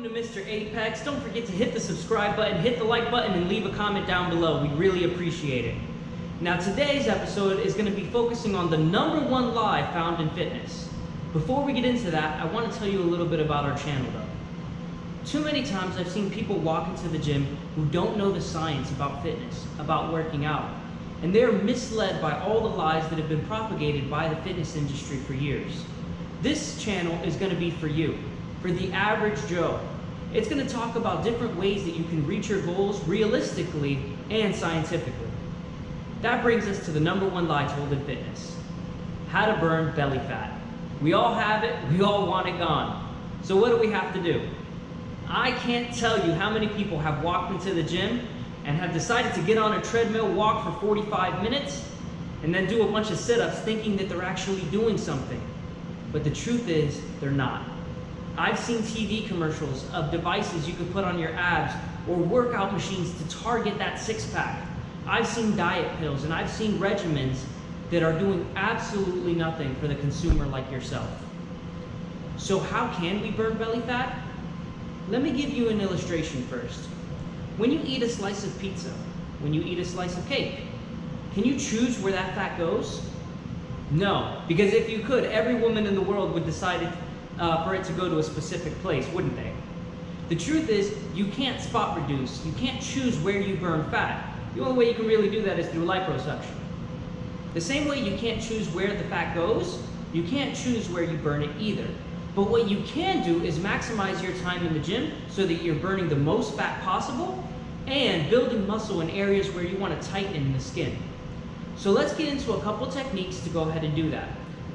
Welcome to Mr. Apex. Don't forget to hit the subscribe button, hit the like button, and leave a comment down below. We really appreciate it. Now today's episode is going to be focusing on the #1 lie found in fitness. Before we get into that, I want to tell you a little bit about our channel though. Too many times I've seen people walk into the gym who don't know the science about fitness, about working out, and they are misled by all the lies that have been propagated by the fitness industry for years. This channel is going to be for you, for the average Joe. It's going to talk about different ways that you can reach your goals realistically and scientifically. That brings us to the #1 lie told in fitness: how to burn belly fat. We all have it, we all want it gone. So what do we have to do? I can't tell you how many people have walked into the gym and have decided to get on a treadmill, walk for 45 minutes, and then do a bunch of sit-ups thinking that they're actually doing something. But the truth is, they're not. I've seen TV commercials of devices you can put on your abs or workout machines to target that six-pack. I've seen diet pills and I've seen regimens that are doing absolutely nothing for the consumer like yourself. So how can we burn belly fat? Let me give you an illustration first. When you eat a slice of pizza, when you eat a slice of cake, can you choose where that fat goes? No, because if you could, every woman in the world would decide for it to go to a specific place, wouldn't they? The truth is, you can't spot reduce. You can't choose where you burn fat. The only way you can really do that is through liposuction. The same way you can't choose where the fat goes, you can't choose where you burn it either. But what you can do is maximize your time in the gym so that you're burning the most fat possible and building muscle in areas where you want to tighten the skin. So let's get into a couple techniques to go ahead and do that.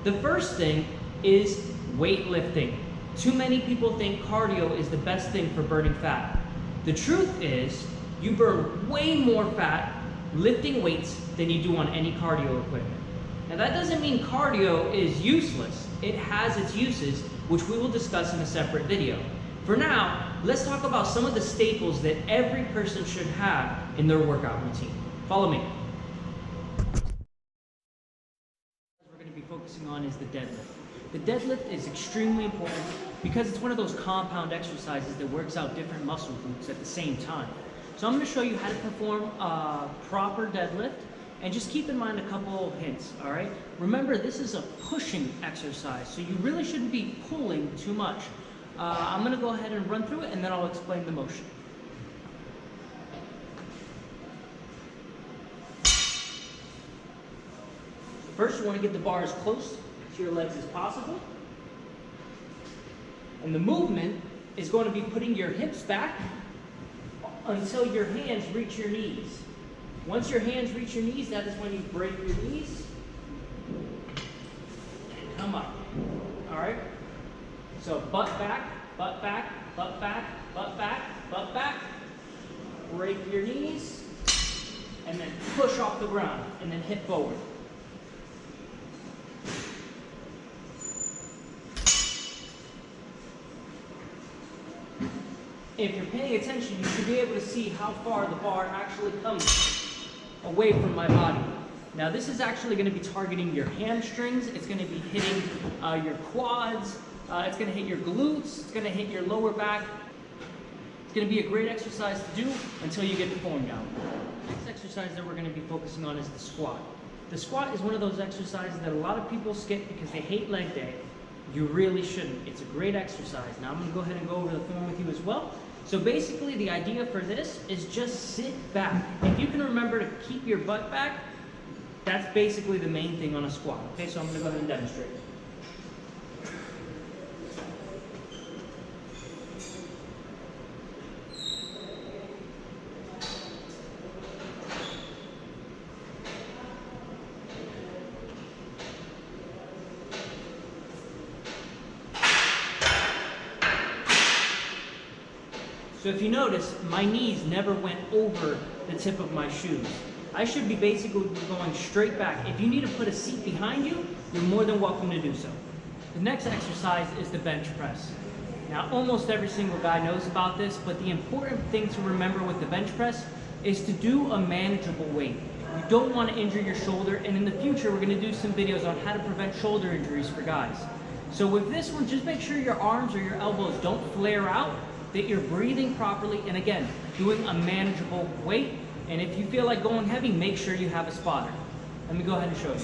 The first thing is weightlifting. Too many people think cardio is the best thing for burning fat. The truth is, you burn way more fat lifting weights than you do on any cardio equipment. Now that doesn't mean cardio is useless. It has its uses, which we will discuss in a separate video. For now, let's talk about some of the staples that every person should have in their workout routine. Follow me. What we're going to be focusing on is the deadlift. The deadlift is extremely important because it's one of those compound exercises that works out different muscle groups at the same time. So I'm going to show you how to perform a proper deadlift, and just keep in mind a couple hints, all right? Remember, this is a pushing exercise, so you really shouldn't be pulling too much. I'm going to go ahead and run through it, and then I'll explain the motion. First, you want to get the bar as close to your legs as possible. And the movement is going to be putting your hips back until your hands reach your knees. Once your hands reach your knees, that is when you break your knees and come up. All right? So butt back, butt back, butt back, butt back, butt back. Break your knees, and then push off the ground, and then hip forward. If you're paying attention, you should be able to see how far the bar actually comes away from my body. Now this is actually going to be targeting your hamstrings, it's going to be hitting your quads, it's going to hit your glutes, it's going to hit your lower back. It's going to be a great exercise to do until you get the form down. The next exercise that we're going to be focusing on is the squat. The squat is one of those exercises that a lot of people skip because they hate leg day. You really shouldn't. It's a great exercise. Now I'm going to go ahead and go over the form with you as well. So basically the idea for this is just sit back. If you can remember to keep your butt back, that's basically the main thing on a squat. Okay, so I'm going to go ahead and demonstrate. So if you notice, my knees never went over the tip of my shoes. I should be basically going straight back. If you need to put a seat behind you, you're more than welcome to do so. The next exercise is the bench press. Now, almost every single guy knows about this, but the important thing to remember with the bench press is to do a manageable weight. You don't want to injure your shoulder, and in the future, we're going to do some videos on how to prevent shoulder injuries for guys. So with this one, just make sure your arms or your elbows don't flare out that you're breathing properly, and again, doing a manageable weight. And if you feel like going heavy, make sure you have a spotter. Let me go ahead and show you.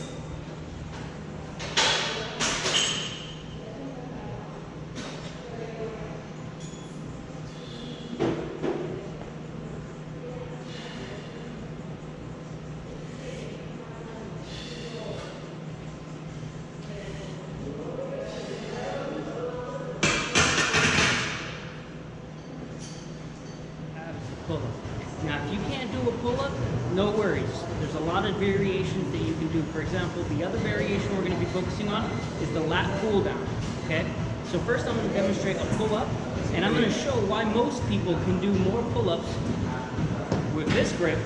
Pull-up. Now, if you can't do a pull-up, no worries. There's a lot of variations that you can do. For example, the other variation we're going to be focusing on is the lat pull-down. Okay? So first, I'm going to demonstrate a pull-up, and I'm going to show why most people can do more pull-ups with this grip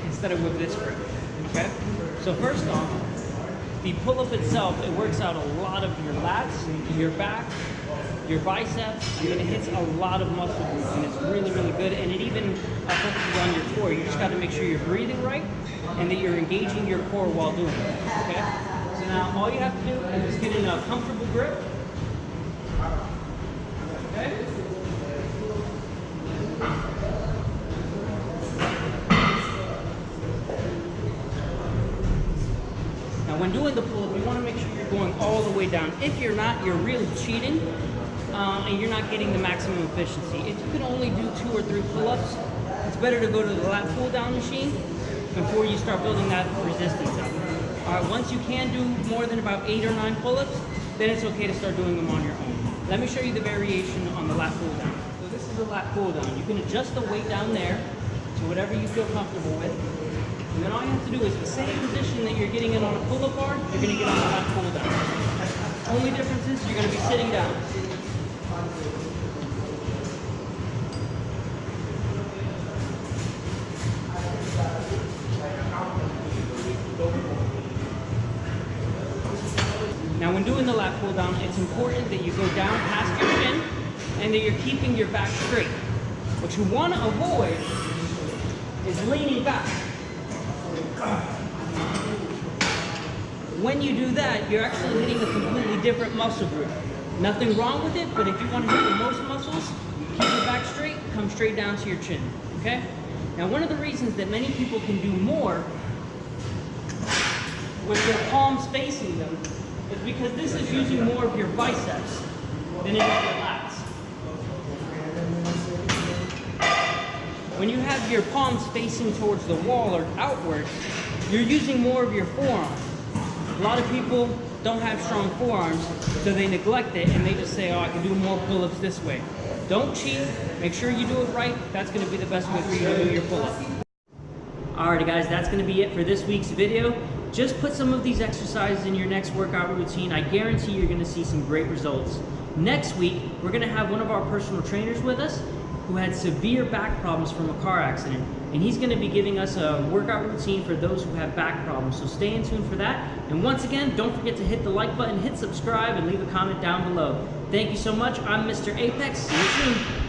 instead of with this grip. Okay? So first off, the pull-up itself, it works out a lot of your lats, your back, your biceps, and it hits a lot of muscle groups, and it's really, really good. And it even focuses on your core. You just got to make sure you're breathing right and that you're engaging your core while doing it. Okay? So now all you have to do is just get in a comfortable grip. Okay? Now when doing the pull-up, you want to make sure you're going all the way down. If you're not, you're really cheating. And you're not getting the maximum efficiency. If you can only do 2 or 3 pull-ups, it's better to go to the lat pull-down machine before you start building that resistance up. All right, once you can do more than about 8 or 9 pull-ups, then it's okay to start doing them on your own. Let me show you the variation on the lat pull-down. So this is the lat pull-down. You can adjust the weight down there to whatever you feel comfortable with. And then all you have to do is the same position that you're getting in on a pull-up bar, you're going to get on the lat pull-down. Only difference is you're going to be sitting down. Now when doing the lat pull down, it's important that you go down past your chin and that you're keeping your back straight. What you want to avoid is leaning back. When you do that, you're actually hitting a completely different muscle group. Nothing wrong with it, but if you want to hit the most muscles, keep your back straight, come straight down to your chin, okay? Now one of the reasons that many people can do more with their palms facing them is because this is using more of your biceps than it is your lats. When you have your palms facing towards the wall or outward, you're using more of your forearm. A lot of people don't have strong forearms, so they neglect it and they just say, oh, I can do more pull-ups this way. Don't cheat, make sure you do it right. That's gonna be the best way for you to do your pull-up. Alrighty guys, that's gonna be it for this week's video. Just put some of these exercises in your next workout routine. I guarantee you're gonna see some great results. Next week, we're gonna have one of our personal trainers with us who had severe back problems from a car accident. And he's gonna be giving us a workout routine for those who have back problems. So stay in tune for that. And once again, don't forget to hit the like button, hit subscribe, and leave a comment down below. Thank you so much. I'm Mr. Apex. See you soon.